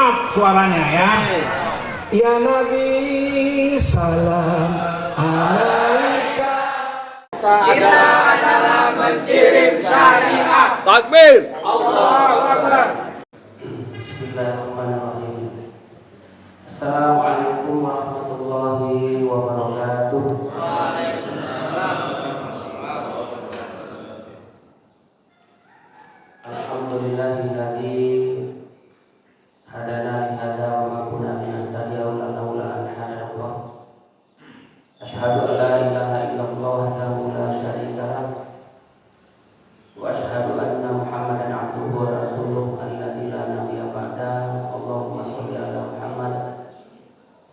up suaranya ya. Ya Nabi salam alaika. Kita adalah menkirim syariat. Takbir. Allahu Akbar. Bismillahirrahmanirrahim. Assalamualaikum warahmatullahi wabarakatuh. Waalaikumsalam. Alhamdulillahilladzi hadana li hada wa ma kunna linahtadiya laula an hadana Allah. Asyhadu an la ilaha illallah wahdahu la syarika lah wa asyhadu anna Muhammadan abduhu wa rasuluh alladzi la nabiyya ba'da. Allahumma shalli ala Muhammad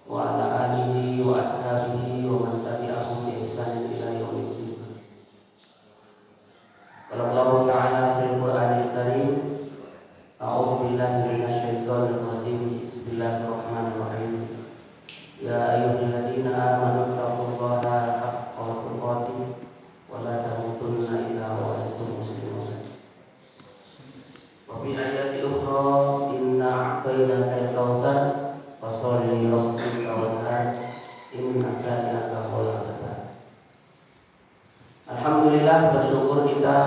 wa ala alihi wa ashabihi wa man tabi'ahum bi ihsan ila yaumil din. Qala Allah ta'ala fil Qur'anil Karim, a'udzu billahi minasyaitonir rajim. Bismillahirrahmanirrahim. Ya ayyuhalladzina amanu taqullaha haqqa tuqatih wa la tamutunna illa wa antum muslimun. Wa fi ayati ukhra inna a'tainaka al-kautsar fasholli li rabbika wanhar inna shani'aka huwal abtar. Alhamdulillah, bersyukur kita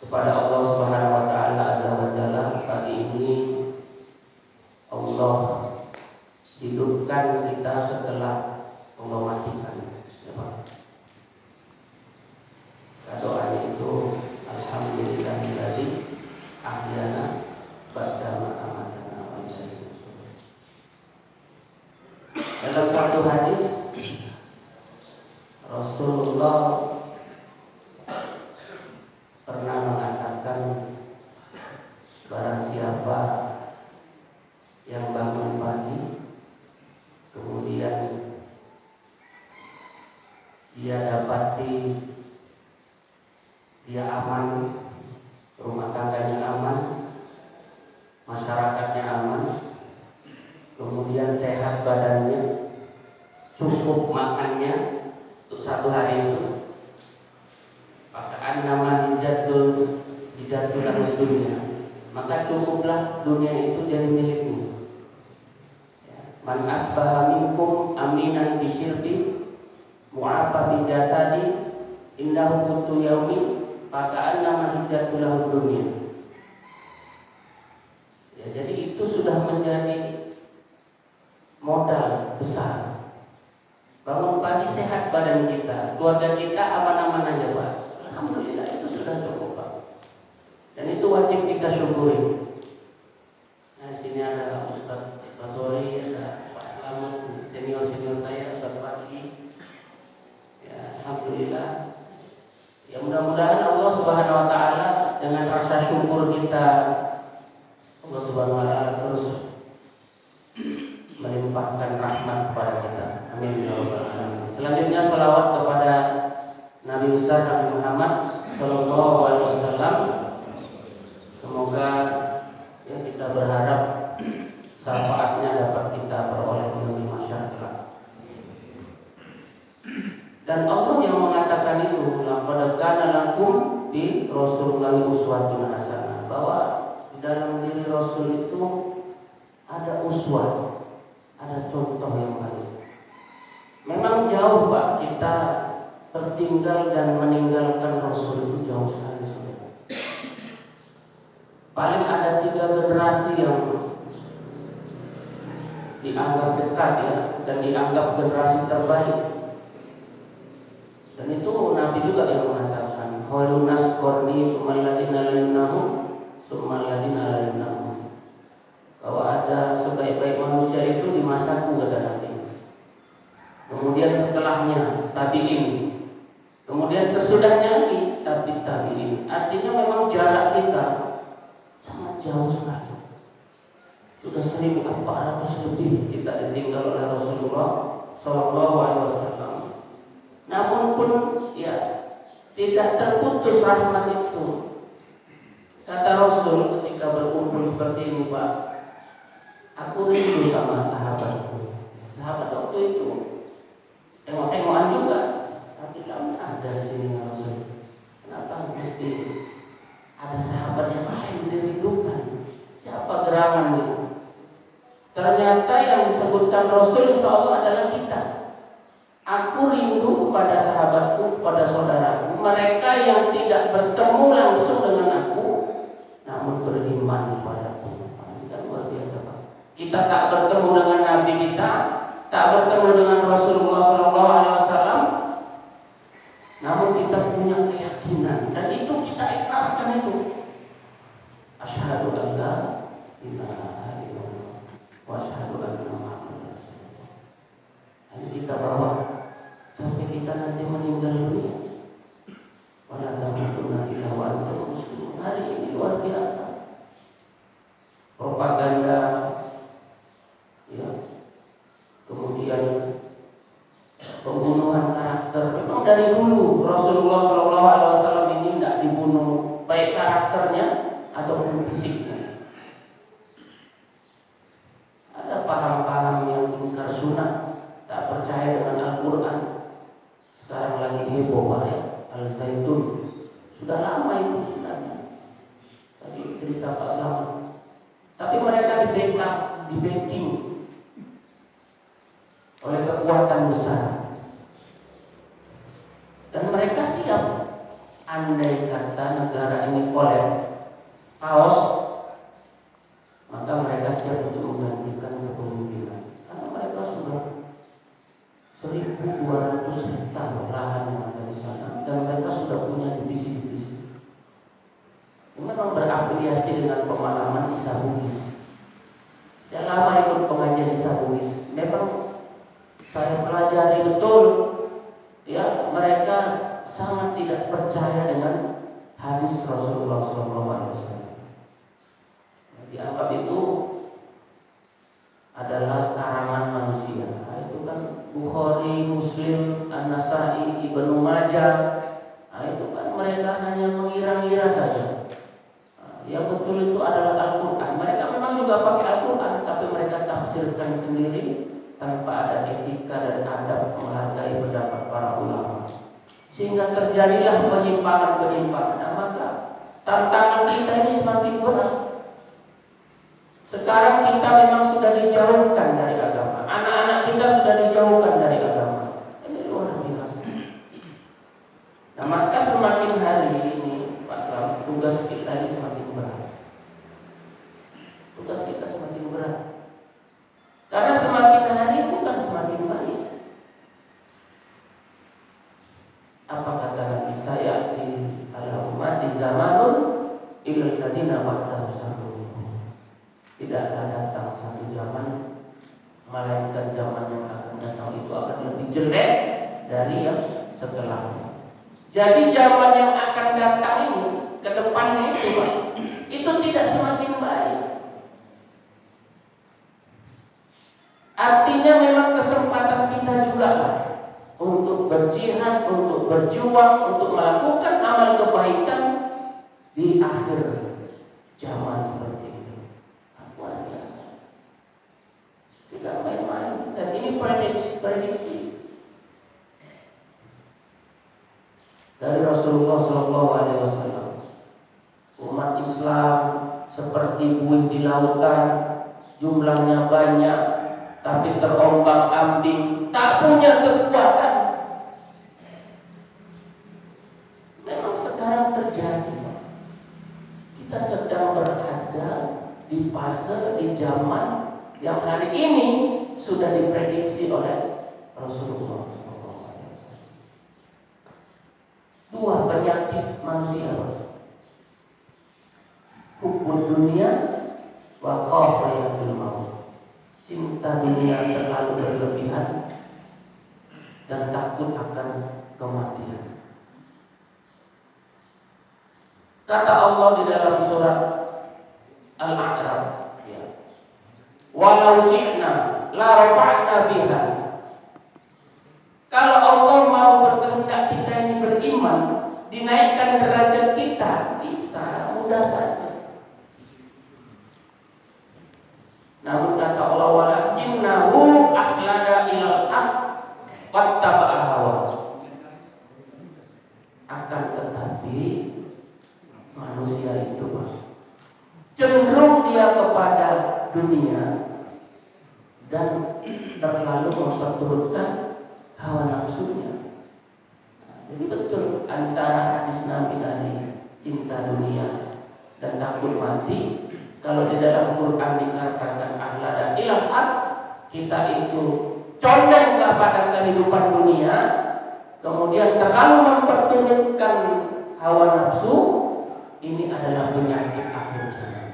kepada Allah Subhanahu wa taala azza wa jalla. Pagi ini Allah hidupkan kita setelah Allah matikan, ya Pak. Doanya itu alhamdulillahilladzi ahyana ba'da ma amatana wa ilaihi nusyur. Dalam satu hadis Rasulullah pernah mengatakan, barang siapa yang bangun pagi kemudian dia dapati dia aman, rumah tangganya aman, masyarakatnya aman, kemudian sehat badannya, cukup makannya untuk satu hari itu, pakaan nama hijatul dunia, maka cukuplah dunia itu jadi milikmu. Man asbaha minkum aminan bisyirbi mu'afa bi jasadi indahu qutu yaumi pakaan nama hijatul dunia. Ya, jadi itu sudah menjadi modal besar. Bangun pagi sehat badan kita, keluarga kita aman-aman aja Pak. Alhamdulillah, itu sudah cukup Pak. Dan itu wajib kita syukuri. Nah, di sini ada Ustaz Basori, ada Pak Slamet, senior saya, Ustaz Fatih. Ya, alhamdulillah. Ya, mudah-mudahan Allah Subhanahu wa taala dengan rasa syukur kita, Allah Subhanahu wa taala terus melimpahkan rahmat kepada kita. Amin ya rabbal alamin. Selanjutnya salawat kepada Nabi besar Nabi Muhammad sallallahu alaihi wasallam. Semoga ya kita berharap syafaatnya dapat kita peroleh di masyarakat. Dan Allah yang mengatakan itu, laqad kana lakum bi Rasulillahi uswatun hasanah, bahwa di dalam diri Rasul itu ada uswah, ada contoh yang baik. Memang jauh Pak kita tertinggal dan meninggalkan Rasul itu jauh sekali. Paling ada 3 generasi yang dianggap dekat ya, dan dianggap generasi terbaik. Dan itu Nabi juga yang mengatakan, khairun nas qarni tsumma alladziina yalunahum tsumma alladziina yalunahum. Bahwa ada sebaik-baik manusia itu di masaku, kata Nabi. Kemudian setelahnya tabi'in. Kemudian sesudahnya lagi tabi'in. Artinya memang jarak kita sangat jauh sekali. Sudah 1400 lebih kita ditinggal oleh Rasulullah sallallahu alaihi wasallam. Namun pun ya tidak terputus rahmat itu. Kata Rasul ketika berkumpul seperti ini, Pak, aku rindu sama sahabatku. Sahabat waktu itu tengok-tengokan juga, tapi kamu ada di sini ya Rasul. Kenapa mesti ada sahabat yang lain dirindukan? Siapa gerangan itu? Ternyata yang disebutkan Rasul insya Allah adalah kita. Aku rindu kepada sahabatku, kepada saudaraku, mereka yang tidak bertemu langsung dengan aku, namun beriman kepadaku. Ini kan luar biasa, Pak. Kita tak bertemu dengan Nabi kita, tak bertemu dengan Rasulullah SAW, namun kita punya keyakinan dan itu kita ikrarkan itu. Asyhadu an la ilaha illallah wa asyhadu anna Muhammadar Rasulullah. Ini kita bawa sampai kita nanti meninggal dunia. Wala tamutunna illa wa antum muslimun. Hari ini luar biasa. Propaganda, ya, kemudian pembunuhan karakter. Memang dari dulu Rasulullah SAW ini tidak dibunuh baik karakternya ataupun fisiknya. Ada paham-paham yang ingkar sunnah, tak percaya dengan Al-Quran. Sekarang lagi heboh ya, Al-Zaitun. Sudah lama itu sebenarnya. Tadi cerita Pak Selamat. Tapi mereka di backing oleh kekuatan besar. Dan mereka siap, andai kata negara ini kolap, chaos, maka mereka siap untuk menggantikan kepemimpinan. Karena mereka sudah 1.200 hektar lahan yang ada di sana, dan mereka sudah punya divisi-divisi. Ini memang berafiliasi dengan pemahaman Isa Bugis. Saya lama ikut pengajian Isa Bugis. Memang saya pelajari betul, ya, mereka sangat tidak percaya dengan hadis Rasulullah SAW. Dianggap itu adalah karangan manusia. Nah, itu kan Bukhari, Muslim, An-Nasai, Ibnu Majah. Nah, itu kan mereka hanya mengira-ngira saja. Nah, yang betul itu adalah Al-Quran. Mereka memang juga pakai Al-Quran, tapi mereka tafsirkan sendiri tanpa ada etika dan adab menghargai pendapat para ulama, sehingga terjadilah penyimpangan-penyimpangan. Nah, maka tantangan kita ini semakin berat. Sekarang kita memang sudah dijauhkan dari agama, anak-anak kita sudah dijauhkan dari agama. Ini luar biasa. Nah, maka semakin hari ini Pak Selamat, tugas kita ini semakin berat. Tugas kita semakin berat. Karena semakin hari bukan semakin baik. Apa kata Nabi saya di al-umat di zamanun ilal ladina ba'dahu sahrun. Tidak akan datang satu zaman, melainkan zaman yang akan datang itu akan lebih jelek dari yang setelahnya. Jadi zaman yang akan datang ini, ke depannya itu, Pak, itu tidak semakin baik. Artinya memang kesempatan kita juga lah untuk berjihad, untuk berjuang, untuk melakukan amal kebaikan di akhir zaman seperti ini. Luar biasa. Tidak main-main. Dan ini prediksi dari Rasulullah SAW. Umat Islam seperti buih di lautan, jumlahnya banyak, tapi terombang-ambing, tak punya kekuatan. Memang sekarang terjadi. Kita sedang berada di fase, di zaman yang hari ini sudah diprediksi oleh Rasulullah SAW. Dua penyakit manusia, hubbud dunia wa khawfatul maut. Cinta dunia terlalu berlebihan dan takut akan kematian. Kata Allah di dalam surat Al-A'raf, ya, walau syi'na la rafa'na biha. Kalau Allah mau berkehendak kita ini beriman, dinaikkan derajat kita, bisa, mudah saja. Namun kata Allah, walakinnahu akhlada ilal haq wattaba'a hawa. Akan tetapi manusia itu cenderung dia kepada dunia dan terlalu memperturutkan hawa nafsunya. Jadi betul antara hadis Nabi tadi, cinta dunia dan takut mati. Kalau di dalam Quran dikatakan ahla dan ilhad, kita itu condong kepada kehidupan dunia, kemudian terlalu memperturutkan hawa nafsu, ini adalah penyakit akhir zaman.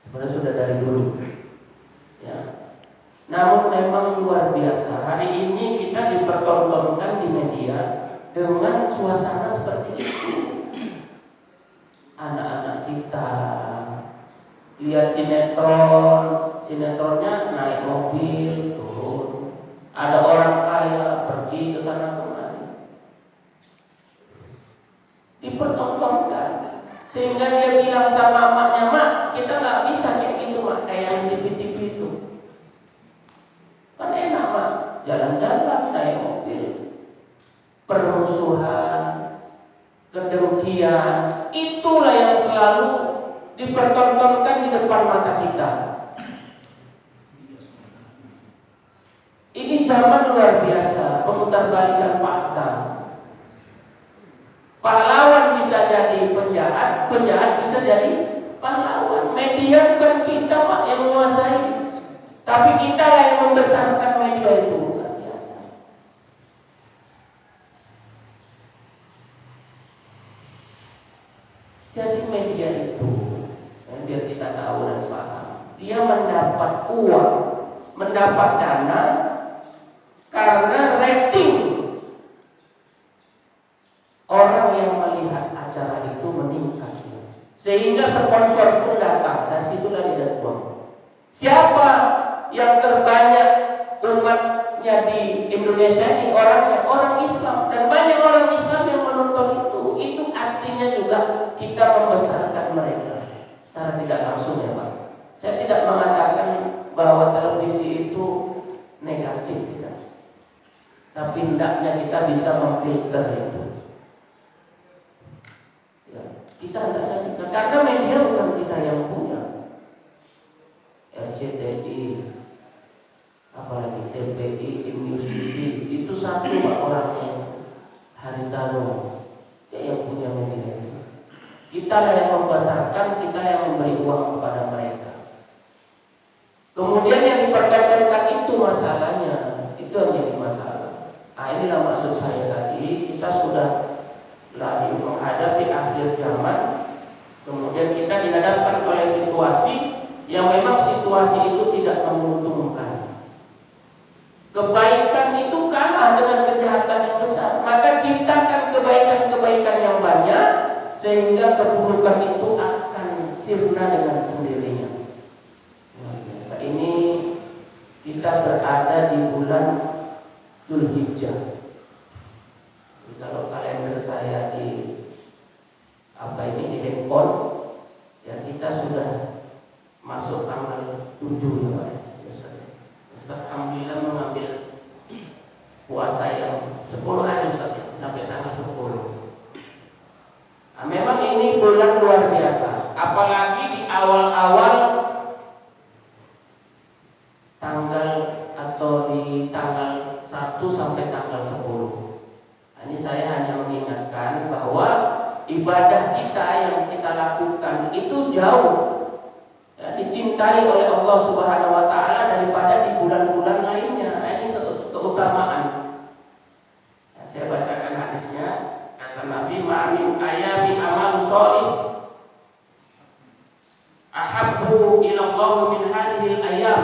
Sebenarnya sudah dari dulu. Ya. Namun memang luar biasa. Hari ini kita dipertontonkan di media dengan suasana seperti itu. Anak-anak kita lihat sinetron, sinetronnya naik mobil, turun. Ada orang kaya pergi ke sana kemari. Dipertontonkan sehingga dia bilang sama maknya, mak, kita nggak bisa kayak gitu mak, kayak yang di TV itu. Kan enak mak, jalan-jalan naik mobil. Permusuhan, kedengkian, itulah yang selalu dipertontonkan di depan mata kita. Ini zaman luar biasa, pemutarbalikan fakta. Pahlawan bisa jadi penjahat, penjahat bisa jadi pahlawan. Media bukan kita pak yang menguasai, tapi kita lah yang membesarkan media itu. Jadi media itu, biar kita tahu dan paham, dia mendapat uang, mendapat dana karena rating orang yang melihat acara itu meningkat, sehingga sponsor pun datang dan situlah dia uang. Siapa yang terbanyak umatnya di Indonesia ini orangnya orang Islam, dan banyak orang Islam yang menonton itu. Itu artinya juga kita membesarkan mereka secara tidak langsung ya Pak. Saya tidak mengatakan bahwa televisi itu negatif, tidak. Tapi hendaknya kita bisa memfilter itu. Ya, kita hendaknya bisa, karena media bukan kita yang punya. RCTI, apalagi TPI, News TV, itu satu Pak orangnya. Haritano, dia yang punya media itu. Kita lah yang membesarkan, kita yang memberi uang kepada mereka. Kemudian yang dipertontonkan itu masalahnya, itu yang jadi masalah. Nah inilah maksud saya tadi, kita sudah lagi menghadapi akhir zaman. Kemudian kita dihadapkan oleh situasi yang memang situasi itu tidak menguntungkan. Kebaikan itu kalah dengan kejahatan yang besar. Maka ciptakan kebaikan-kebaikan yang banyak, sehingga keburukan itu akan sirna dengan sendirinya. Nah, ini kita berada di bulan Zulhijjah. Kalau kalender saya di di handphone, ya kita sudah masuk tanggal 7 ya Pak. Ustaz alhamdulillah mengambil puasa yang 10 hari Ustaz, sampai tanggal 10. Nah, memang ini bulan luar biasa, apalagi di awal-awal tanggal atau di tanggal 1 sampai tanggal 10. Nah, ini saya hanya mengingatkan bahwa ibadah kita yang kita lakukan itu jauh ya, dicintai oleh Allah Subhanahu wa taala daripada di bulan-bulan lainnya. Nah, ini keutamaan. Ya, saya bacakan hadisnya. Kata Nabi, "Ma'min ayami amal sholih ahabbu ila Allah min hadhil ayam."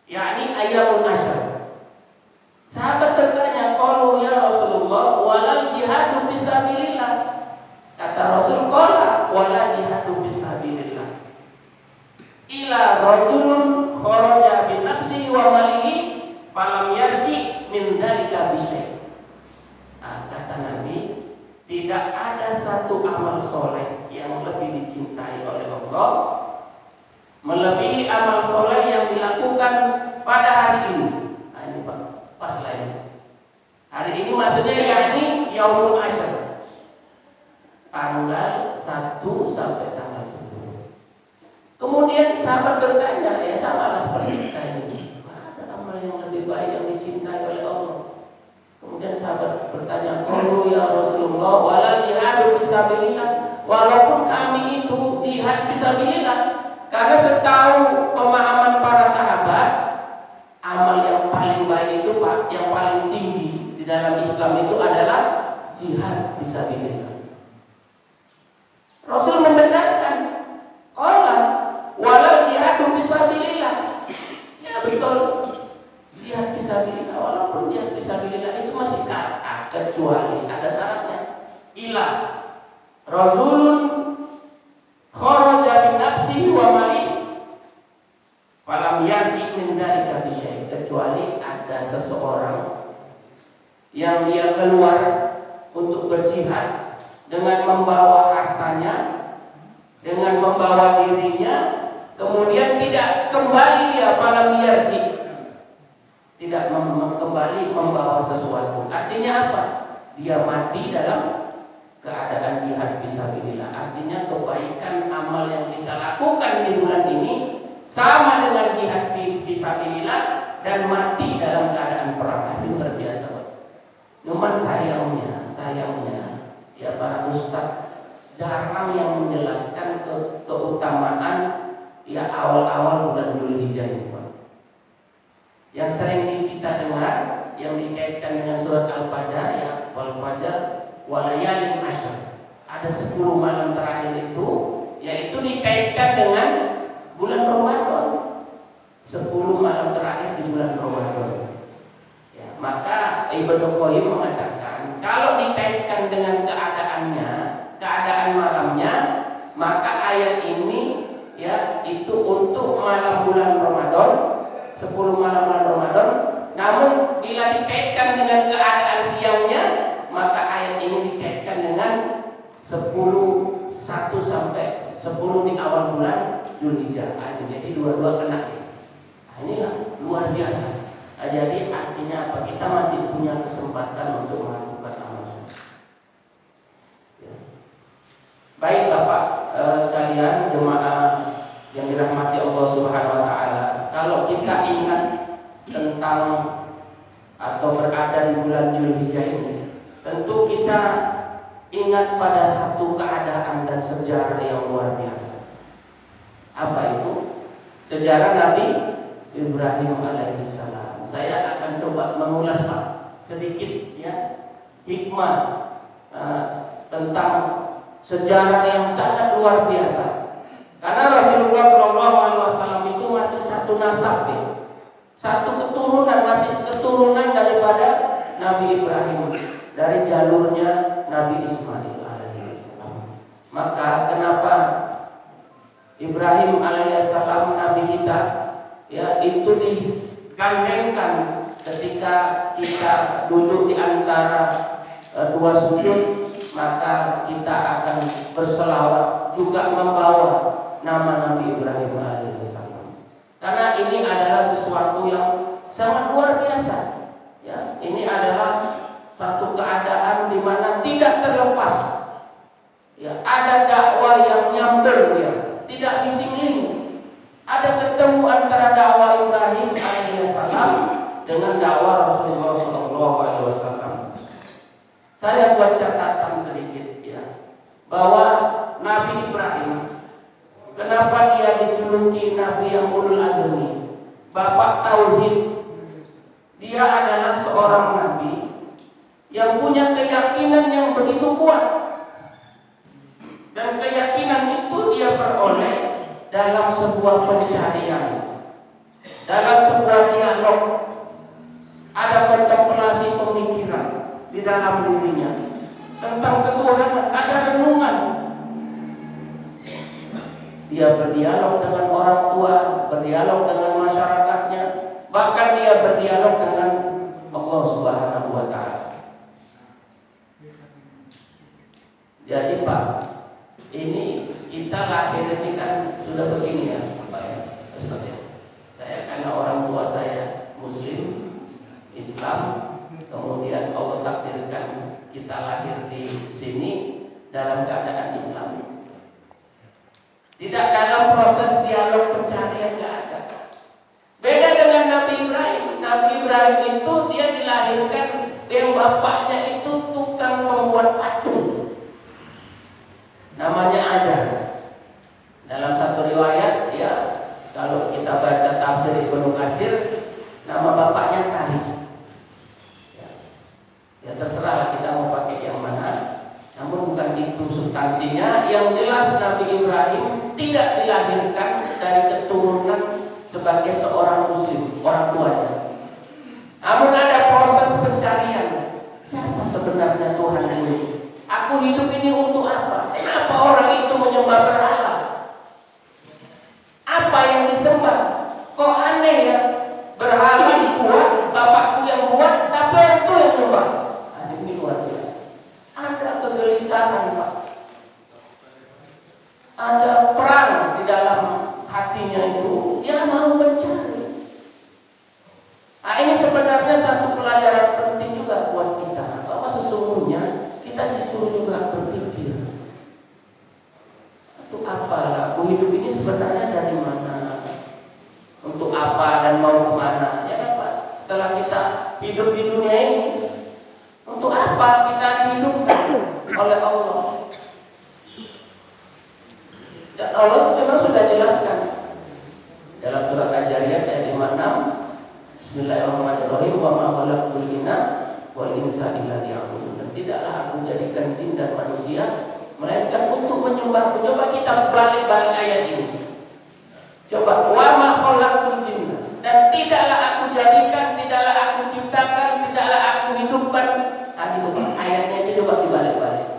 yakni ayamun asyar. Sahabat bertanya, "Qalu ya Rasulullah, walal jihadu fisabilillah?" Kata Rasul, "Qala wala jihadu fisabilillah ila rajulun kharaja bin nafsi wa malihi falam yarji min dzalika bisyai." Kata Nabi, tidak ada satu amal soleh yang lebih dicintai oleh Allah melebihi amal soleh yang dilakukan pada hari ini. Nah ini Pak, pas lain. Hari ini maksudnya yakni Yaumul Asyar, tanggal 1 sampai tanggal 10. Kemudian sahabat bertanya, ya sama lah seperti kita ini. Rasulullah wala jihadu fisabilillah, walaupun kami itu jihad fisabilillah, karena setahu pemahaman para sahabat, amal yang paling baik itu Pak, yang paling tinggi di dalam Islam itu adalah jihad fisabilillah. Rasul membedakan, qala wala jihadu fisabilillah. Ya betul, jihad fisabilillah, walaupun jihad fisabilillah itu masih kata, kecuali ada syaratnya. Ila rajulun kharaja bin nafsihi wa mali falam yarji min dzalika bisyai, kecuali ada seseorang yang dia keluar untuk berjihad dengan membawa hartanya, dengan membawa dirinya, kemudian tidak kembali dia falam yarji, tidak kembali membawa sesuatu. Artinya apa? Dia mati dalam keadaan jihad fisabilillah. Artinya kebaikan amal yang kita lakukan di bulan ini sama dengan jihad fisabilillah dan mati dalam keadaan perang. Itu luar biasa. Cuman sayangnya ya para ustaz jarang yang menjelaskan keutamaan ya awal-awal bulan Dzulhijjah ini, Pak. Yang sering kita dengar yang dikaitkan dengan surat Al-Fajr, ya wal fajr walayalin ashr. Ada 10 malam terakhir itu, yaitu dikaitkan dengan bulan Ramadan. 10 malam terakhir di bulan Ramadan. Ya, maka Ibnu Qayyim mengatakan kalau dikaitkan dengan keadaan malamnya, maka ayat ini ya itu untuk malam bulan Ramadan, 10 malam bulan Ramadan. Namun bila dikaitkan dengan keadaan siangnya, maka ayat ini dikaitkan dengan 1 sampai 10 di awal bulan Dzulhijjah. Jadi dua-dua kena. Nah, ini luar biasa. Nah, jadi artinya apa? Kita masih punya kesempatan untuk melakukan amal. Ya. Baik Bapak sekalian jemaah yang dirahmati Allah Subhanahu wa taala, kalau kita ingat tentang atau berada di bulan Dzulhijjah ini, tentu kita ingat pada satu keadaan dan sejarah yang luar biasa. Apa itu? Sejarah Nabi Ibrahim alaihissalam. Saya akan coba mengulas Pak sedikit ya hikmah tentang sejarah yang sangat luar biasa. Karena Rasulullah SAW itu masih satu nasab ya, satu keturunan, masih keturunan daripada Nabi Ibrahim, dari jalurnya Nabi Ismail alaihissalam. Maka kenapa Ibrahim alaihissalam Nabi kita ya itu digandengkan ketika kita duduk di antara dua sujud, maka kita akan berselawat juga membawa nama Nabi Ibrahim alaihissalam. Karena ini adalah sesuatu yang sangat luar biasa. Ya, ini adalah satu keadaan di mana tidak terlepas. Ya, ada dakwah yang nyambel dia, tidak bising-bising. Ada ketemu antara dakwah Ibrahim alaihissalam dengan dakwah Rasulullah SAW. Saya buat catatan sedikit ya, bahwa Nabi Ibrahim, kenapa dia dijuluki Nabi yang ulul azmi, bapak tauhid. Dia adalah seorang nabi yang punya keyakinan yang begitu kuat, dan keyakinan itu dia peroleh dalam sebuah pencarian, dalam sebuah dialog, ada kontemplasi pemikiran di dalam dirinya tentang ketuhanan, ada renungan. Dia berdialog dengan orang tua, berdialog dengan masyarakatnya, bahkan dia berdialog dengan Allah Subhanahu wa taala. Jadi Pak, ini kita lahir ini kan sudah begini ya, Pak ya. Saya karena orang tua saya Muslim, Islam, kemudian Allah takdirkan kita lahir di sini dalam keadaan Islam. Tidak dalam proses dialog pencarian, nggak ada. Beda dengan Nabi Ibrahim. Nabi Ibrahim itu dia dilahirkan yang bapaknya itu tukang pembuat batu. bapaknya ajar. Dalam satu riwayat, ya, kalau kita baca tafsir Ibnu Katsir, nama bapaknya Tariq. Ya terserah kita mau pakai yang mana. Namun bukan itu substansinya. Yang jelas Nabi Ibrahim tidak dilahirkan dari keturunan sebagai seorang muslim, orang tuanya. Namun ada proses pencarian. Siapa sebenarnya Tuhan ini? Aku hidup ini untuk apa? Kenapa orang itu menyembah berhala? Apa yang disembah? Kok aneh ya? Berhala dibuat, bapakku yang buat, tapi orang itu yang nyembah. Ini luar biasa. Ada kegelisahan, Pak. Ada perang di dalam hatinya itu. Dia mau mencari. Nah, ini sebenarnya satu pelajaran penting juga buat kita. Bahwa sesungguhnya kita disuruh juga berpikir. Untuk apa aku hidup ini sebenarnya dari mana? Untuk apa dan mau kemana? Ya kan Pak? Setelah kita hidup di dunia ini, untuk apa kita dihidupkan oleh Allah? Dan Allah itu memang sudah jelaskan dalam surat Al-Jariyah ayat 56. Bismillahirrahmanirrahim. Wa ma khalaqtul jinna wal insa illa liya'budun. Dan tidaklah aku jadikan jin dan manusia melainkan untuk menyembahku. Coba kita balik-balik ayat ini. Coba, wa ma khalaqtul jinna, dan tidaklah aku jadikan, tidaklah aku ciptakan, tidaklah aku hidupkan. Nah, gitu Pak. Ayatnya aja coba dibalik-balik.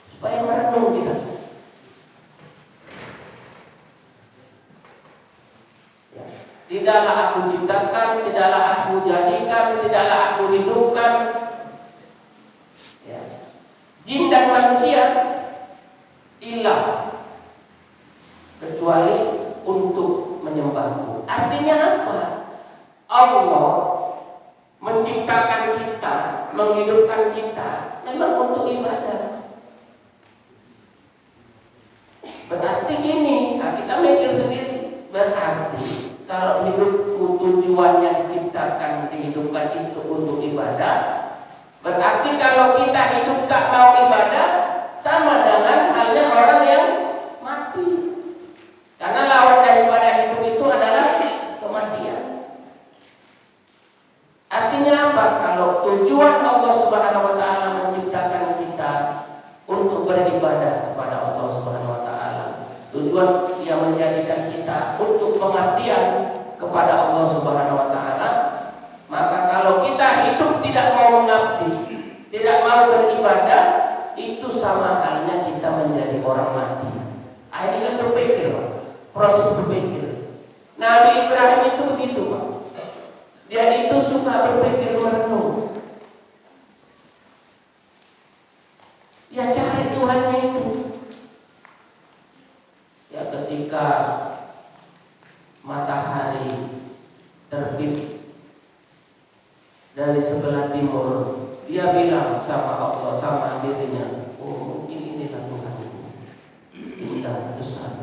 Supaya merenung kita. Ya. Tidaklah aku ciptakan, tidaklah aku jadikan, tidaklah aku hidupkan. Ya. Jin dan manusia ilah kecuali untuk menyembahku. Artinya apa? Allah menciptakan kita, menghidupkan kita memang untuk ibadah. Berarti gini, nah kita mikir sendiri. Berarti kalau hidupku tujuannya diciptakan, dihidupkan itu untuk ibadah, berarti kalau kita hidup tak mau ibadah, sama dengan halnya orang yang mati. Karena lawan daripada hidup itu adalah kematian. Artinya apa? Kalau tujuan Allah Subhanahu wa taala menciptakan kita untuk beribadah kepada Allah Subhanahu wa taala, tujuan yang menjadikan kita untuk pengabdian kepada Allah Subhanahu wa taala, maka kalau kita hidup tidak mau mengabdi, tidak mau beribadah, itu sama halnya kita menjadi orang mati. Ini kan berpikir, Pak. Proses berpikir. Nabi Ibrahim itu begitu, Pak. Dia itu suka berpikir merenung. Dia cari Tuhannya itu. Ya ketika matahari terbit dari sebelah timur, dia bilang sama Allah, sama dirinya, oh mungkin inilah Tuhan, indah besar.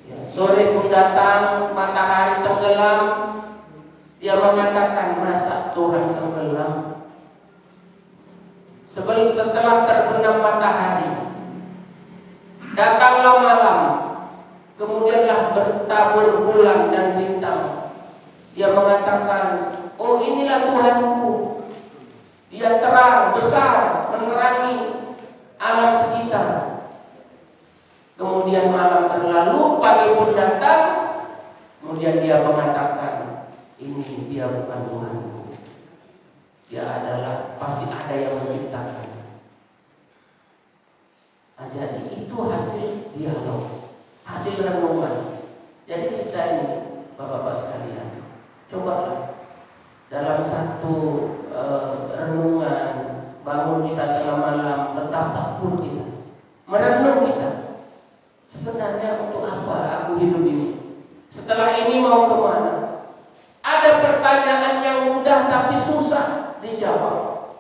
Ya, sore pun datang, matahari tenggelam, dia mengatakan, masa Tuhan tenggelam? Setelah terbenam matahari, datanglah malam, kemudianlah bertabur bulan dan bintang. Dia mengatakan, oh inilah Tuhanku. Dia terang, besar, menerangi alam sekitar. Kemudian malam berlalu, pagi pun datang. Kemudian dia mengatakan, ini dia bukan Tuhanku. Dia adalah, pasti ada yang menciptakan. Nah, jadi itu hasil dialog, hasil renungan. Jadi kita ini, Bapak-bapak sekalian, cobalah dalam satu renungan, bangun kita tengah malam, bertafakkur kita, merenung kita. Sebenarnya untuk apa aku hidup ini? Setelah ini mau kemana? Ada pertanyaan yang mudah tapi susah dijawab.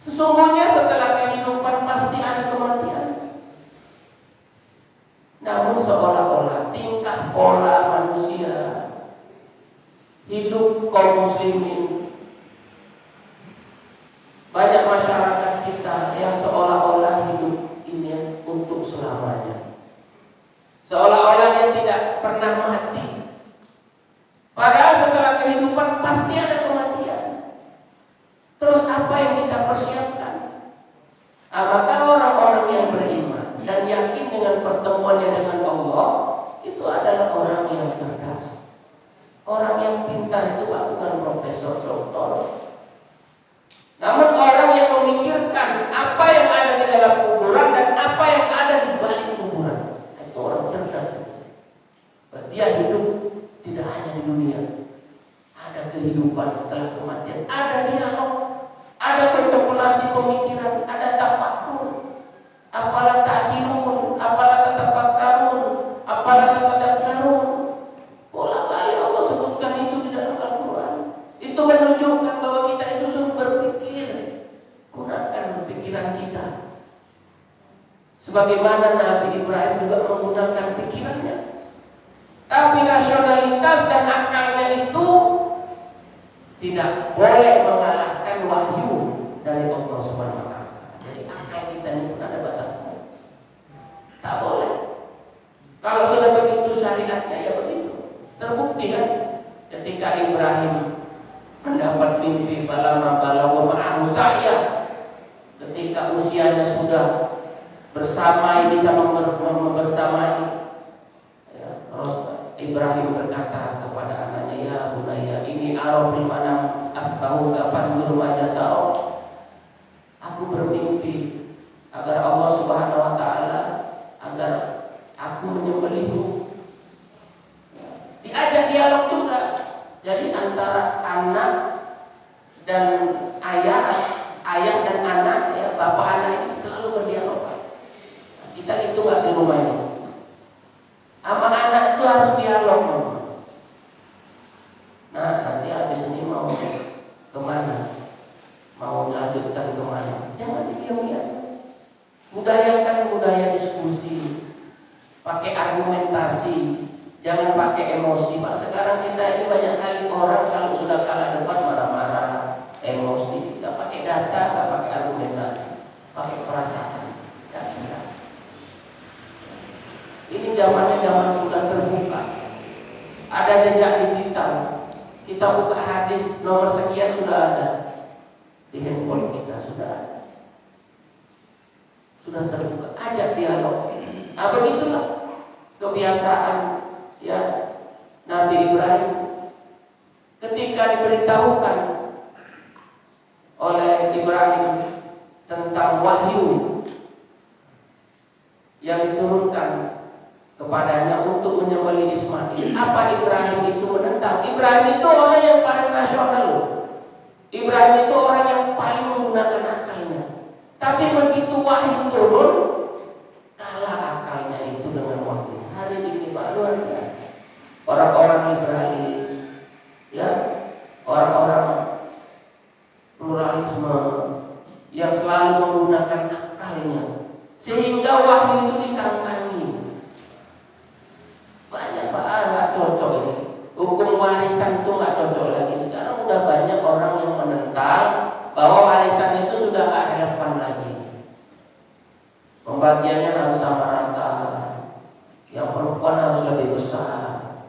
Sesungguhnya setelah kehidupan pasti ada kematian. Namun seolah-olah tingkah pola manusia hidup kaum muslimin, banyak masyarakat kita Allah itu adalah orang yang cerdas. Orang yang pintar itu bukan profesor, doktor. Namun orang yang memikirkan apa yang ada di dalam kuburan dan apa yang ada di balik kuburan, itu orang cerdas. Dia hidup tidak hanya di dunia, ada kehidupan setelah kematian, ada dialog, ada kontemplasi pemikiran, ada tafakur. Apalah ta'qilun, apalah tatafakkarun, apalah tatadakkarun. Bolak-balik Allah sebutkan itu di dalam Al-Quran. Itu menunjukkan bahwa kita itu suruh berpikir. Gunakan pikiran kita. Sebagaimana Nabi Ibrahim juga menggunakan pikirannya. Tapi rasionalitas dan akalnya itu tidak boleh mengalahkan wahyu dari Allah Subhanahu wa taala. Jadi akal kita ini pun ada batasnya. Tak boleh. Kalau sudah begitu syariatnya ya begitu. Terbukti kan ketika Ibrahim mendapat mimpi balama balagha ma'ahu sa'ya, ketika usianya sudah bersamai, bisa membersamai, ya, Ibrahim berkata kepada anaknya, ya bunayya ini arafil manam abbahu kafandur majatau. Aku bermimpi agar Allah Subhanahu wa taala agar aku menyembelihmu. Diajak dialog juga. Jadi antara anak dan ayah dan anak, ya, bapak anak ini selalu berdialog. Kita itu nggak di rumah ini. Sama anak itu harus dialog. Nah, nanti habis ini mau kemana? Mau melanjutkan kemana? Jangan diam-diam. Budayakan budaya diskusi, pakai argumentasi, jangan pakai emosi. Pak, sekarang kita ini banyak kali orang kalau sudah kalah debat marah-marah, emosi, nggak pakai data, nggak pakai argumentasi, pakai perasaan, nggak bisa. Ini zamannya zaman sudah terbuka, ada jejak digital. Kita buka hadis nomor sekian sudah ada di handphone kita, sudah terbuka. Ajak dialog. Nah, begitulah kebiasaan, ya, Nabi Ibrahim ketika diberitahukan oleh Ibrahim tentang wahyu yang diturunkan kepadanya untuk menyembelih Ismail. Apa Ibrahim itu menentang? Ibrahim itu orang yang paling rasional. Ibrahim itu orang yang paling menggunakan akalnya. Tapi begitu wahyu turun, kalah akalnya itu dengan wahyu. Hari ini Pak, luar biasa. Orang-orang liberalis, ya, orang-orang pluralisme yang selalu menggunakan akalnya, sehingga wahyu itu ditangkangi. Banyak Pak, nggak cocok ini. Hukum warisan itu nggak cocok lagi. Sekarang udah banyak orang yang menentang bahwa warisan itu sudah nggak relevan lagi. Pembagiannya harus sama rata. Yang perempuan harus lebih besar.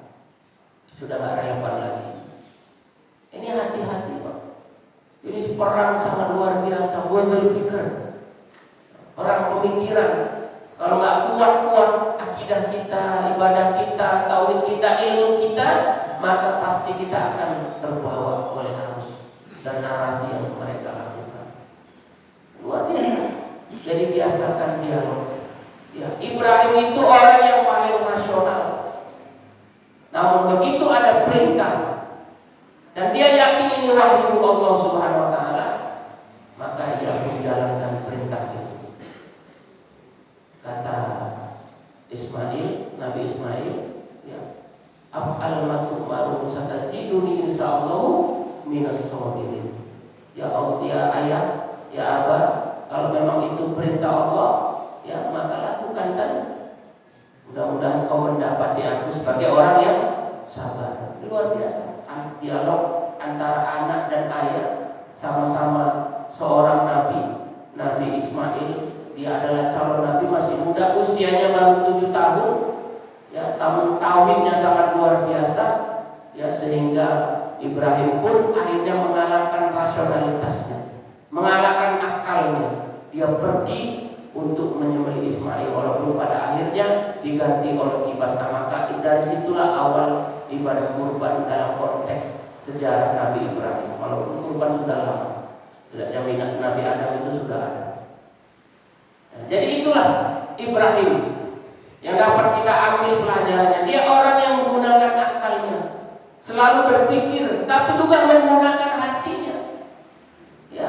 Sudah nggak relevan lagi. Ini hati-hati Pak. Ini perang sangat luar biasa. Buat pikir, perang pemikiran. Kalau nggak kuat akidah kita, ibadah kita, tauhid kita, ilmu kita, maka pasti kita akan terbawa oleh arus dan narasi yang mereka lakukan. Luar biasa. Jadi biasakan dialog. Ya, Ibrahim itu orang yang paling rasional. Namun begitu ada perintah dan dia yakin ini wahyu Allah Subhanahu wa taala, maka ia menjalankan perintah itu. Kata Ismail, Nabi Ismail, ya, af'al ma tu'maru satajiduni insyaallah minas sabirin. Ya Allah, ya ayah, ya abah, kalau memang itu perintah Allah, ya maka lakukan saja. Mudah-mudahan kau mendapati aku sebagai orang yang sabar. Luar biasa. Dialog antara anak dan ayah, sama-sama seorang nabi, Nabi Ismail. Dia adalah calon nabi, masih muda, usianya baru 7 tahun, ya, namun tauhidnya sangat luar biasa, ya, sehingga Ibrahim pun akhirnya mengalahkan rasionalitasnya, mengalahkan akalnya. Dia pergi untuk menyembelih Ismail, walaupun pada akhirnya diganti oleh kibas. Maka dari situlah awal ibadah kurban dalam konteks sejarah Nabi Ibrahim. Walaupun kurban sudah lama, sejak zaman Nabi Adam itu sudah ada. Jadi itulah Ibrahim yang dapat kita ambil pelajarannya. Dia orang yang menggunakan akalnya, selalu berpikir, tapi juga menggunakan hatinya. Ya,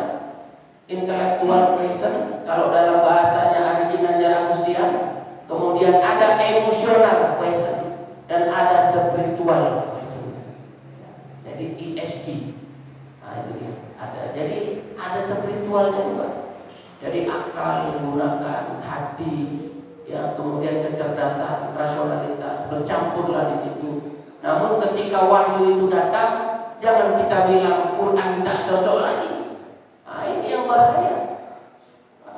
intellectual question, kalau dalam bahasanya ada Jinanjar Agustian. Kemudian ada emotional question dan ada spiritual question. Jadi ESG. Nah itu dia. Jadi ada spiritualnya juga. Jadi akal digunakan, hati, ya, kemudian kecerdasan, rasionalitas bercampurlah di situ. Namun ketika wahyu itu datang, jangan kita bilang Quran tak cocok lagi. Nah, ini yang bahaya.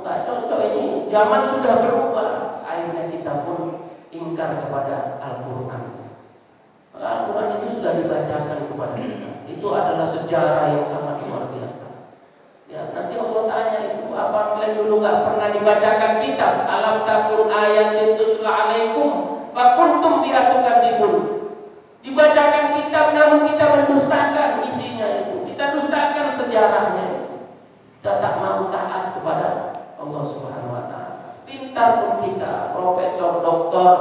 Nggak cocok ini. Zaman sudah berubah. Akhirnya kita pun ingkar kepada Al-Quran. Al-Quran itu sudah dibacakan kepada kita. Itu adalah sejarah yang sangat luar biasa. Ya, nanti Allah tanya itu, apa kalian dulu nggak pernah dibacakan kitab? Alam takun ayatin tutla alaikum wa kuntum biha tukadzibun. Dibacakan kitab namun kita mendustakan isinya itu. Kita dustakan sejarahnya itu. Kita tak mau taat kepada Allah Subhanahu wa taala. Pintar pun kita, profesor, doktor,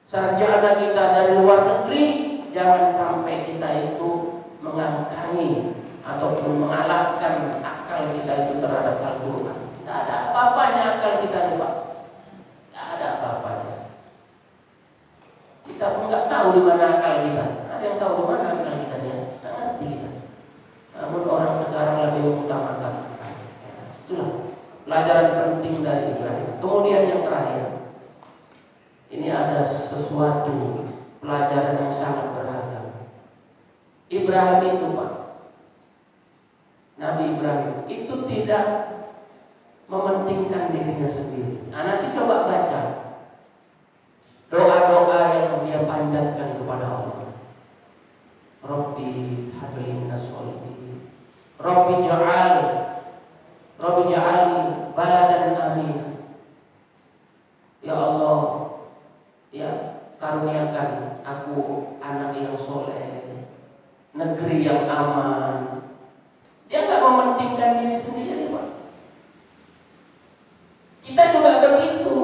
sarjana kita dari luar negeri, jangan sampai kita itu mengangkangi ataupun mengalahkan akal kita itu terhadap Al-Quran. Tidak ada apa-apanya akal kita ini, Pak. Tidak ada apa-apanya. Kita pun nggak tahu di mana akal kita. Ada yang tahu di mana akal kita dia? Tidak ngerti kita. Namun orang sekarang lebih mengutamakan. Itulah pelajaran penting dari Ibrahim. Kemudian yang terakhir, ini ada sesuatu pelajaran yang sangat berharga. Ibrahim itu, Pak, Nabi Ibrahim itu tidak mementingkan dirinya sendiri. Nah, nanti coba baca doa-doa yang dia panjatkan kepada Allah. Rabbi habli minas sholihin, Rabbi ja'alni baladan amin. Ya Allah, ya karuniakan aku anak yang soleh, negeri yang aman. Dia nggak mementingkan diri sendiri, Pak. Kita juga begitu.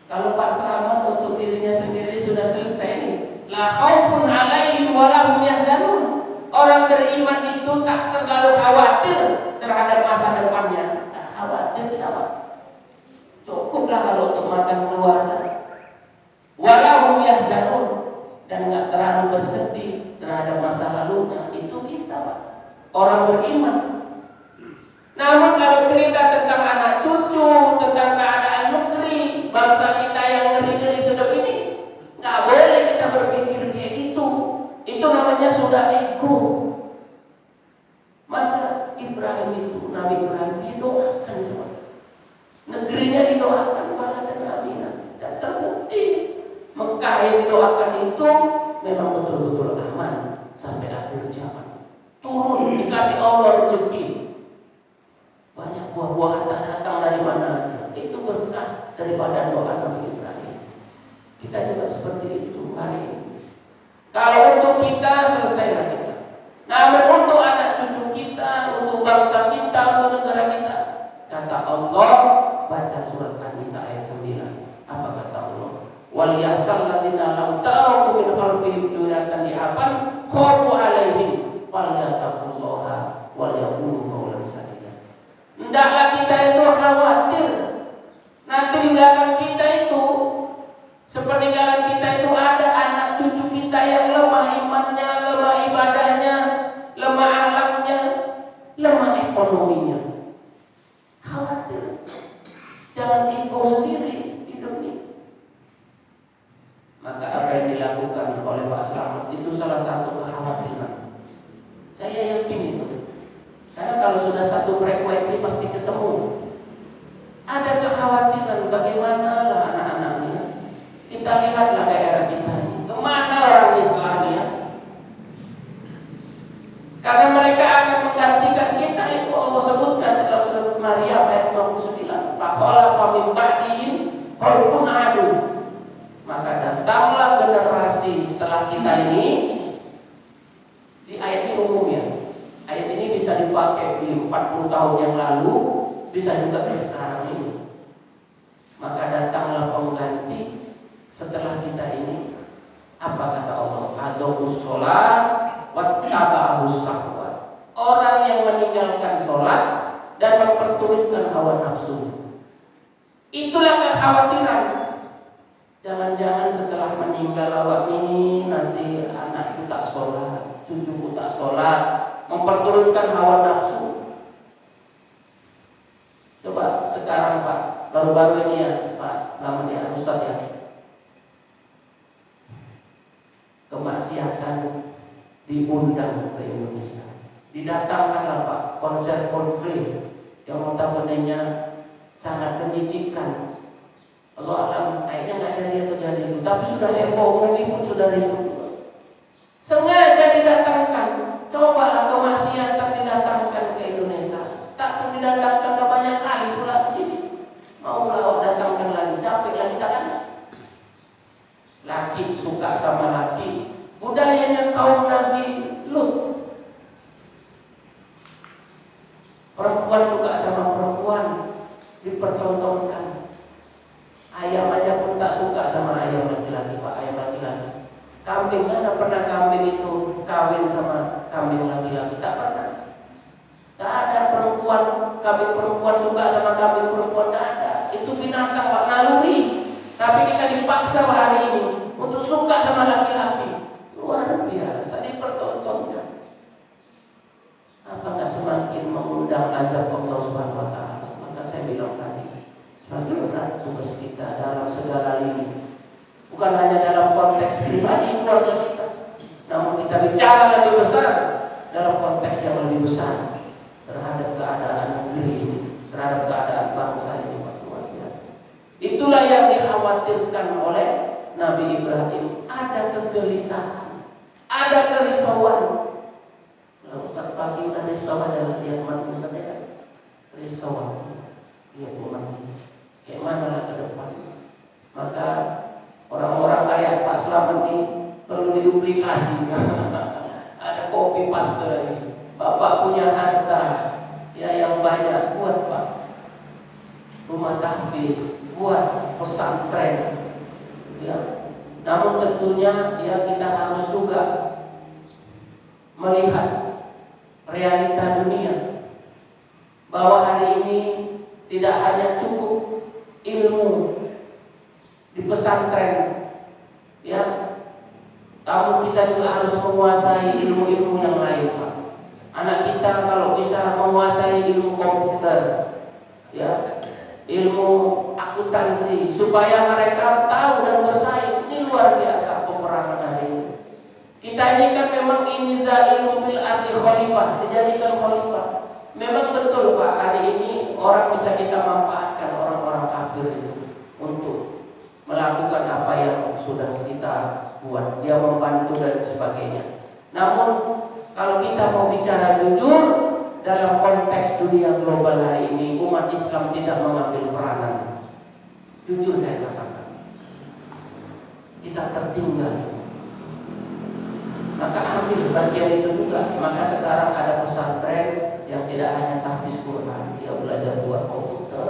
Kalau Pak Selamat untuk dirinya sendiri sudah selesai nih, la khaufun 'alaihim wa la hum yahzanun. Orang beriman itu tak terlalu khawatir terhadap masa depannya. Tak khawatir tidak, Pak. Cukuplah kalau untuk makan keluarga. Wa la hum yahzanun, dan nggak terlalu bersedih terhadap masa lalunya. Itu kita, Pak, orang beriman. Namun kalau cerita tentang anak cucu, tentang keadaan negeri, bangsa kita yang ngeri-ngeri sedap ini, nggak boleh kita berpikir kayak gitu. Itu namanya sudah ego. Maka Ibrahim itu, Nabi Ibrahim didoakan, negerinya didoakan baladan aminah, dan terbukti Mekah yang didoakan itu memang betul-betul aman sampai akhir zaman. Turun dikasih Allah rezeki, banyak buah-buahan tak datang dari mana aja. Itu berkah daripada doa Nabi Ibrahim. Kita juga seperti itu hari ini. Kalau untuk kita selesailah kita. Namun untuk anak cucu kita, untuk bangsa kita, untuk negara kita, kata Allah, baca surat An-Nisa ayat 9. Apa kata Allah? Wal yasal ladina lam ta'aku min qalbihim juratan li'afan khafu alaihim falyattaqullaha wal yaqulu qawlan sadida. Hendaklah kita itu khawatir nanti di belakang kita itu, sepeninggalan kita itu ada anak cucu kita yang lemah imannya, lemah ibadahnya, lemah akhlaknya, lemah ekonominya. Khawatir. Jangan ego sendiri hidup ini. Maka apa yang dilakukan oleh Pak Slamet itu salah satu kekhawatiran. Saya yakin itu. Karena kalau sudah satu frekuensi pasti ketemu. Ada kekhawatiran bagaimana lah anak-anaknya. Kita lihatlah daerah kita ini. Kemana orang Islamnya? Karena mereka akan menggantikan kita, itu Allah sebutkan dalam surat Maryam ayat 29. setelah kita ini, di ayat ini umum ya. Ayat ini bisa dipakai di 40 tahun yang lalu, bisa juga di sekarang ini. Maka datanglah pengganti setelah kita ini. Apa kata Allah? Adzabus sholat wattaba'us syahwat. Orang yang meninggalkan sholat dan memperturutkan hawa nafsu. Itulah kekhawatiran. Jangan-jangan setelah meninggal awak ini nanti anakku tak sholat, cucuku tak sholat, memperturutkan hawa nafsu. Coba sekarang Pak, baru-baru ini ya Pak, namanya ya Ustaz ya, kemaksiatan diundang ke Indonesia. Didatangkanlah Pak konser Coldplay yang notabene-nya sangat menjijikan. Allah alam, kayaknya nggak jadi atau jadi itu, tapi sudah heboh, mungkin sudah ribut. Sengaja didatangkan. Cobalah kemaksiatan didatangkan ke Indonesia. Tak pun didatangkan ke banyak kali pula di sini. Mau lah datangkan lagi, capek lagi tak kan? Laki suka sama laki, budayanya kaum Nabi Lut. Perempuan suka sama perempuan, dipertontonkan. Ayam aja pun tak suka sama ayam laki-laki, Pak, ayam laki-laki. Kambing, mana pernah kambing itu kawin sama kambing laki-laki? Tak pernah. Tak ada perempuan, kambing perempuan suka sama kambing perempuan, tak ada. Itu binatang Pak, naluri. Tapi kita dipaksa hari ini untuk suka sama laki-laki. Luar biasa, dipertontonkan. Apakah semakin mengundang azab Allah Subhanahu wa taala? Maka saya bilang tadi, semakin berat tugas kita dalam segala lini. Bukan hanya dalam konteks pribadi keluarga kita, namun kita bicara lebih besar dalam konteks yang lebih besar terhadap keadaan negeri ini, terhadap keadaan bangsa ini. Luar biasa. Itulah yang dikhawatirkan oleh Nabi Ibrahim. Ada kegelisahan, ada kerisauan. Kalau Ustaz pagi udah risau aja lihat umat Ustaz ya, risauan. Lihat umat ini, kayak mana lah ke depan. Maka orang-orang kayak Pak Slamet ini perlu diduplikasi. Ada copy paste ini. Bapak punya harta ya yang banyak, buat Pak rumah tahfiz, buat pesantren. Ya. Namun tentunya ya kita harus juga melihat realita dunia bahwa hari ini tidak hanya cukup ilmu di pesantren, ya, namun kita juga harus menguasai ilmu-ilmu yang lain, Pak. Anak kita kalau bisa menguasai ilmu komputer, ya, ilmu akuntansi, supaya mereka tahu dan bersaing. Ini luar biasa peperangan hari ini. Kita ini kan memang ini ilmu bil arti khalifah, dijadikan khalifah. Memang betul Pak, hari ini orang bisa kita manfaatkan orang-orang kafir itu untuk melakukan apa yang sudah kita buat, dia membantu dan sebagainya. Namun kalau kita mau bicara jujur dalam konteks dunia global hari ini, umat Islam tidak mengambil peranan. Jujur saya katakan, kita tertinggal. Maka ambil bagian itu juga. Maka sekarang ada pesantren yang tidak hanya tahfiz Quran, dia belajar buat komputer,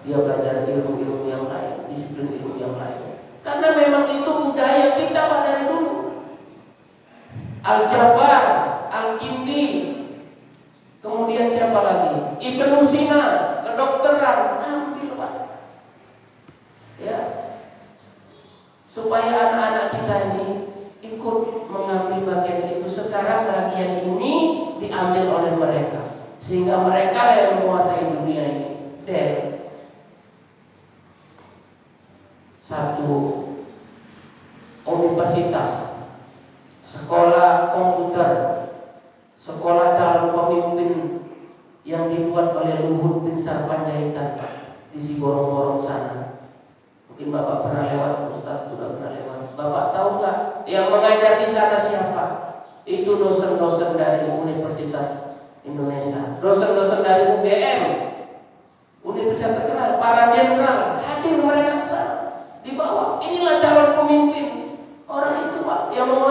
dia belajar ilmu-ilmu yang lain, disiplin ilmu yang lain. Karena memang itu budaya kita Pak dari dulu. Al-Jabar, Al-Kindi, kemudian siapa lagi? Ibnu Sina, kedokteran, ambil Pak. Ya, supaya anak-anak kita ini ikut mengambil bagian itu. Sekarang bagian ini diambil oleh mereka, sehingga mereka yang menguasai dunia ini. Dan satu universitas, sekolah komputer, sekolah calon pemimpin yang dibuat oleh Luhut bin Sarpanjaitan di Siborong-borong sana. Mungkin Bapak pernah lewat, Ustaz juga pernah lewat. Bapak tahu nggak yang mengajar di sana siapa? Itu dosen-dosen dari Universitas Indonesia, dosen-dosen dari UGM, universitas terkenal, para jenderal hadir mereka di sana, di bawah. Inilah calon pemimpin. Orang itu Pak yang menguasai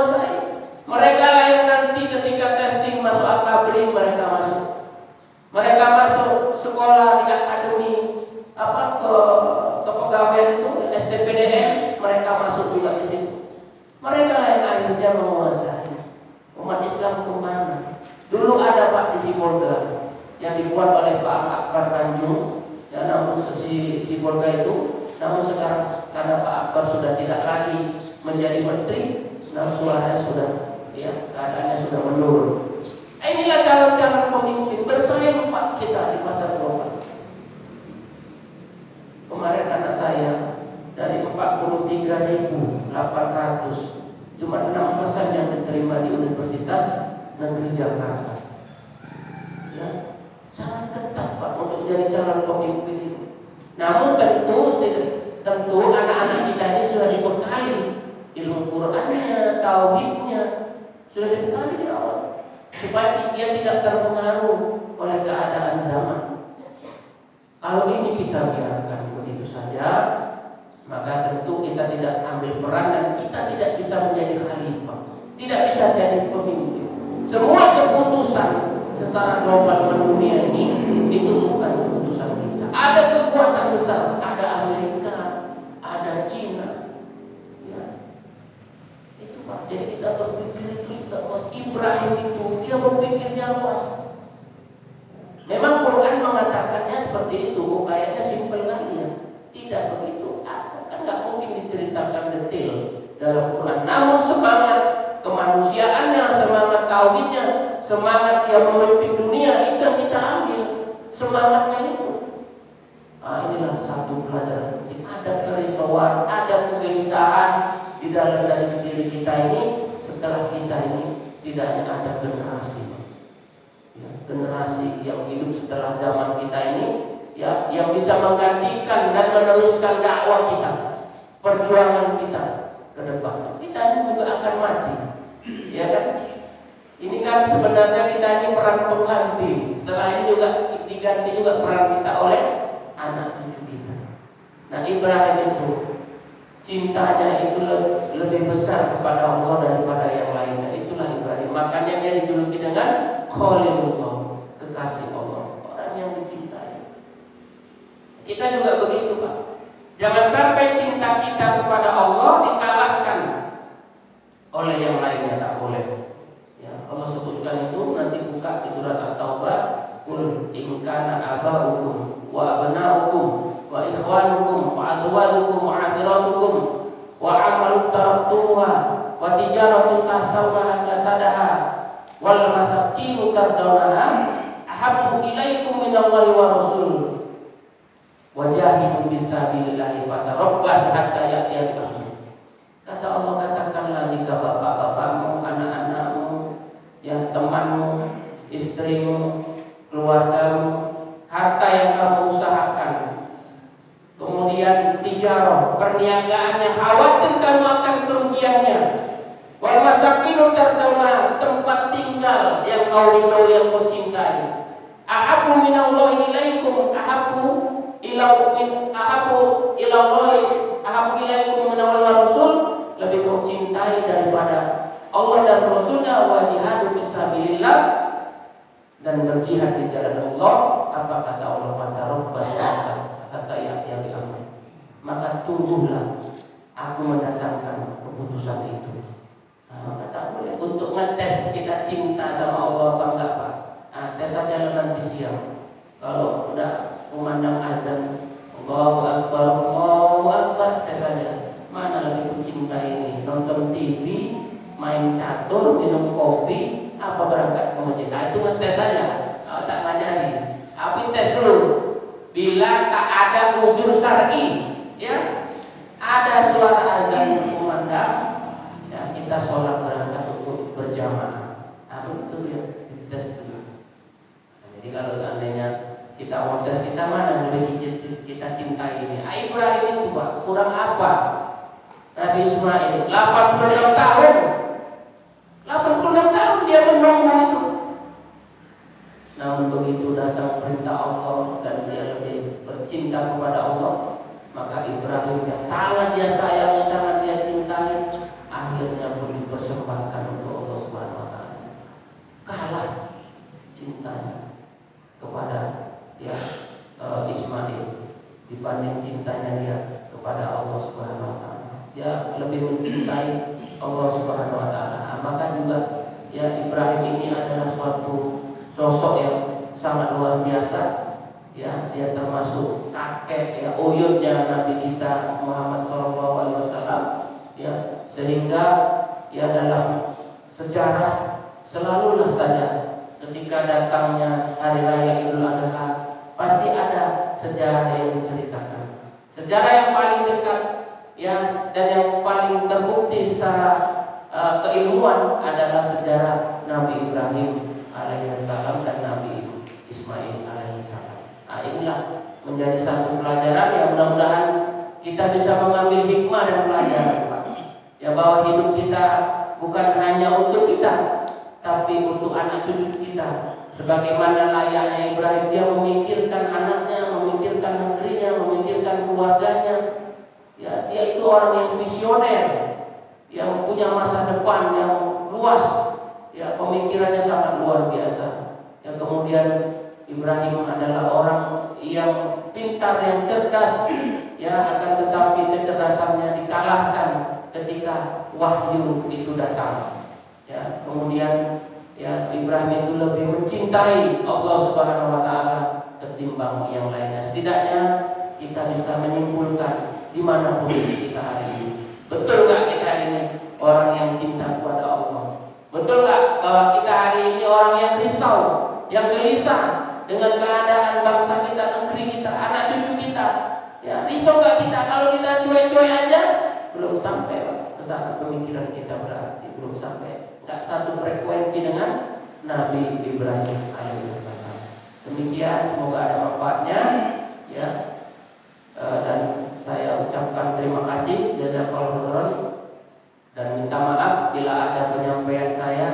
di situ. Mereka yang akhirnya menguasai. Umat Islam kemana? Dulu ada Pak di Sibolga yang dibuat oleh Pak Akbar Tanjung. Ya, namun si Sibolga itu, namun sekarang karena Pak Akbar sudah tidak lagi menjadi menteri, nah suaranya sudah, ya, keadaannya sudah menurun. Inilah calon-calon pemimpin bersaing Pak kita di pasar global. Kemarin anak saya dari 43.800 cuma 6% yang diterima di Universitas Negeri Jakarta. Ya, sangat ketat Pak untuk jadi calon pemimpin itu. Namun tentu anak-anak kita ini sudah dibekali ilmu Qur'annya, tauhidnya, sudah dibekali di awal supaya dia tidak terpengaruh oleh keadaan zaman. Kalau ini kita biarkan begitu saja, maka tentu kita tidak ambil peran dan kita tidak bisa menjadi khalifah, tidak bisa jadi pemimpin. Semua keputusan secara global dunia ini itu bukan keputusan kita. Ada kekuatan besar, ada Amerika, ada Cina, ya. Itu Pak. Jadi kita berpikir itu sudah luas. Ibrahim itu dia berpikirnya luas. Memang Quran mengatakannya seperti itu, kayaknya simpel kali ya. Tidak begitu, kan nggak mungkin diceritakan detail dalam Quran. Namun semangat kemanusiaannya, semangat tauhidnya, semangat dia memimpin dunia itu yang kita ambil, semangatnya itu. Nah, inilah satu pelajaran penting. Ada kerisauan, ada kegelisahan di dalam dari diri kita ini setelah kita ini setidaknya ada generasi. Ya, generasi yang hidup setelah zaman kita ini, ya, yang bisa menggantikan dan meneruskan dakwah kita, perjuangan kita ke depan. Kita ini juga akan mati, ya kan? Ini kan sebenarnya kita ini peran pengganti. Setelah ini juga diganti juga peran kita oleh anak cucu kita. Nah, Ibrahim itu cintanya itu lebih besar kepada Allah daripada yang lainnya. Itulah Ibrahim. Makanya dia dijuluki dengan Khalilullah, kekasih Allah, orang yang dicintai. Kita juga begitu Pak. Jangan sampai cinta kita kepada Allah dikalahkan oleh yang lainnya, tak boleh. Ya, Allah sebutkan itu nanti buka di surat At-Taubah, Qul in kana aba'ukum wa abna'ukum wa ikhwanukum wa azwajukum wa akhiratukum wa amalu taraktumuha wa tijaratun tahsawnaha kasadaha wal masakin tardawnaha ahabbu ilaikum minallahi wa rasul wajahidu fisabilillahi fatarabbas hatta ya'tiya al-amr. Kata Allah, katakanlah jika bapak-bapakmu, anak-anakmu, ya, temanmu, istrimu, keluargamu, harta yang kamu usahakan, kemudian tijarah, perniagaan yang khawatir kamu akan kerugiannya, wal masakinu tardawna, tempat tinggal yang kau ridho, yang kau cintai, ahabbu minallahi ilaikum, ahabbu ilaikum minallahi wa rasul, lebih kau cintai daripada Allah dan Rasulnya, wa jihadu fisabilillah, dan berjihad di jalan Allah. Apa kata Allah? Maka rabbah kata yang diambil. Maka tunggulah aku mendatangkan keputusan itu. Nah, maka tak boleh untuk ngetes kita cinta sama Allah apa enggak Pak. Nah, tes saja nanti siang. Kalau udah memandang azan, Allahu Akbar, tes saja. Mana lebih mencintai ini? Nonton TV, main catur, minum kopi, apa berangkat ke masjid? Nah, itu ngetes saja. Kalau tak ngajari, tapi tes dulu. Bila tak ada uzur syar'i, ya, ada suara azan kumandang, ya, kita sholat berangkat untuk berjamaah. Nah, itu ya, dites dulu. Nah, jadi kalau seandainya kita mau tes, kita mana yang lebih kita cintai ini? Ibrahim itu Pak, kurang apa? Nabi Ismail 86 tahun. 86 tahun dia menunggu itu. Namun begitu datang perintah Allah dan dia lebih bercinta kepada Allah, maka Ibrahim yang sangat dia sayangi, sangat dia cintai, akhirnya pun dipersembahkan untuk Allah Subhanahu wa taala. Kalah cintanya kepada Ismail dibanding cintanya dia kepada Allah Subhanahu wa taala. Dia lebih mencintai Allah Subhanahu wa taala. Maka juga ya Ibrahim ini adalah suatu sosok yang sangat luar biasa. Ya, dia termasuk kakek ya uyutnya Nabi kita Muhammad SAW. Ya, sehingga ya dalam sejarah selalulah saja ketika datangnya hari raya Idul Adha pasti ada sejarah yang diceritakan. Sejarah yang paling dekat ya dan yang paling terbukti secara keilmuan adalah sejarah Nabi Ibrahim alaihissalam dan Nabi Ismail alaihissalam. Nah, inilah menjadi satu pelajaran yang mudah-mudahan kita bisa mengambil hikmah dan pelajaran, Pak. Ya, bahwa hidup kita bukan hanya untuk kita, tapi untuk anak cucu kita. Sebagaimana layaknya Ibrahim, dia memikirkan anaknya, memikirkan negerinya, memikirkan keluarganya. Ya, dia itu orang yang visioner, yang punya masa depan yang luas. Ya, pemikirannya sangat luar biasa. Ya, kemudian Ibrahim adalah orang yang pintar, yang cerdas. Ya, akan tetapi kecerdasannya dikalahkan ketika wahyu itu datang. Ya, kemudian ya Ibrahim itu lebih mencintai Allah Subhanahu wa taala ketimbang yang lainnya. Setidaknya kita bisa menyimpulkan di mana posisi kita hari ini. Betul gak kita ini orang yang cinta kepada Allah? Betul gak bahwa kita hari ini orang yang risau, yang gelisah dengan keadaan bangsa kita, negeri kita, anak cucu kita? Ya, risau gak kita kalau kita cuek-cuek aja? Belum sampai ke sana pemikiran kita berarti, belum sampai, nggak satu frekuensi dengan Nabi Ibrahim alaihissalam. Demikian, semoga ada manfaatnya ya. Dan saya ucapkan terima kasih jazakallahu khairan dan minta maaf bila ada penyampaian saya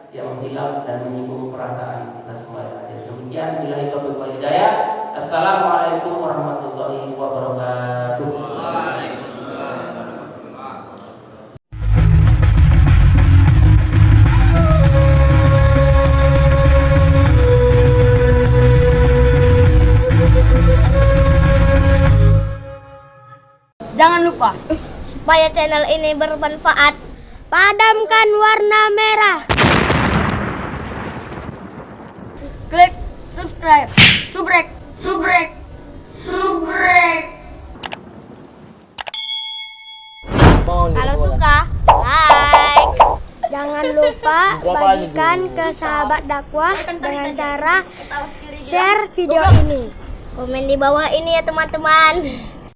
yang hilang dan menyinggung perasaan kita semua yang hadir. Demikian, billahi taufiq wal hidayah. Assalamualaikum warahmatullahi wabarakatuh. Jangan lupa, supaya channel ini bermanfaat, padamkan warna merah. Klik subscribe, subrek. Kalau suka, like. Jangan lupa bagikan ke sahabat dakwah dengan cara share video ini. Komen di bawah ini ya teman-teman.